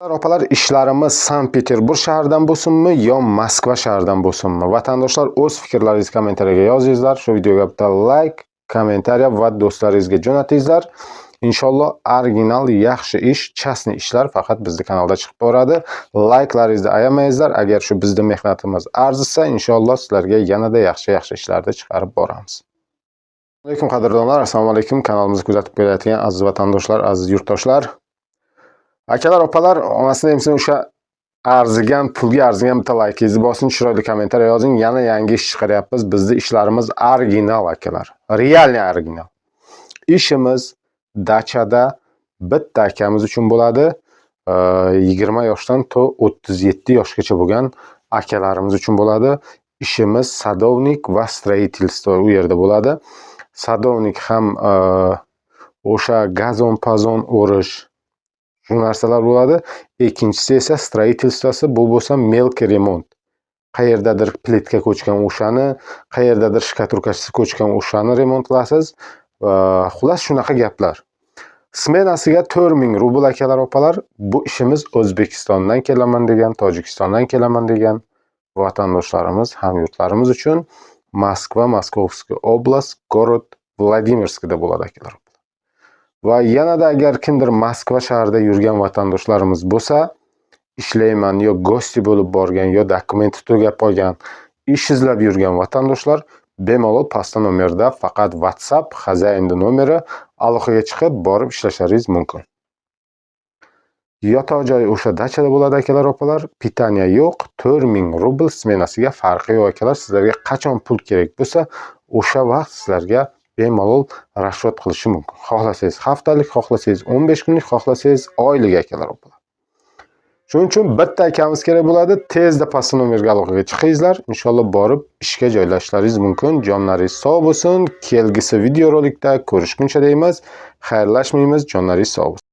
Opalar, ishlarimiz Sankt-Peterburg shahridan bo'lsinmi yo Moskva shahridan bo'lsinmi? Vatandoshlar, o'z fikrlaringizni kommentariyaga yozingizlar. Shu videoga bitta like, kommentariya va do'stlaringizga jo'natingizlar. Inshaalloh original, yaxshi ish, chasni ishlar faqat bizning kanalda chiqib boradi. Like'laringizni ayamangizlar. Agar shu bizning mehnatimiz arzisa, inshaalloh sizlarga yanada yaxshi ishlarni chiqarib boramiz. Assalomu alaykum qadrdonlar, assalomu alaykum. Kanalimizni kuzatib kelayotgan aziz vatandoshlar, aziz yurtdoshlar. Akalar, opalar, onasini emsin o'sha pulga arzigan bitta like'ingizni bosing, chiroyli kommentariya yozing. Yana yangi ish chiqaryapmiz. Bizning ishlarimiz original akalar. Realniy original. İşimiz dachada bitta akamiz uchun bo'ladi. 20 yoshdan to 37 yoshgacha bo'lgan akalarimiz uchun bo'ladi. İşimiz sadovnik va stроительство u yerda bo'ladi. Sadovnik ham o'sha gazon o'rish shu narsalar bo'ladi. Ikkinchisi esa stроительствоsi, bu bo'lsa mелкий remont. Qayerdadir plitka ko'chgan o'shani, qayerdadir shkaturkasi ko'chgan o'shani remont qilasiz. Xullas shunaqa gaplar. Smenasiga 4000 rubl akalar, opalar. Bu ishimiz O'zbekistondan kelaman degan, Tojikistondan kelaman degan vatandoshlarimiz, hamyurtlarimiz uchun Moskva, Moskovskiy oblast, город Vladimirskida bo'ladi akalar. Va yanada agar kimdir Moskva shahrida yurgan vatandoshlarimiz bo'lsa, ishlayman yo gosti bo'lib borgan yo dokument to'gab olgan, ish izlab yurgan vatandoshlar bemalol pastda nomerda faqat WhatsApp xazayinning nomeri aloqaga chiqib borib ishlashlaringiz mumkin. Yotoq joyi o'sha dachada bo'ladi akalar, opalar. Pitaniya yo'q, 4000 rubl smenasiga farqi yo'q akalar. Sizlarga qachon pul kerak bo'lsa, o'sha vaqt sizlarga bemalol rashvod qilishi mumkin. Xohlasangiz haftalik, xohlasangiz 15 kunlik, xohlasangiz oylik akalar, opalar. Shuning uchun bitta akamiz kerak bo'ladi. Tezda pastda nomerga aloqaga chiqingizlar. Inshaalloh borib ishga joylashishlaringiz mumkin. Jonlaringiz sog' bo'lsin. Kelgusi videorolikda ko'rishguncha deymiz. Xayrlashmaymiz. Jonlaringiz sog' bo'lsin.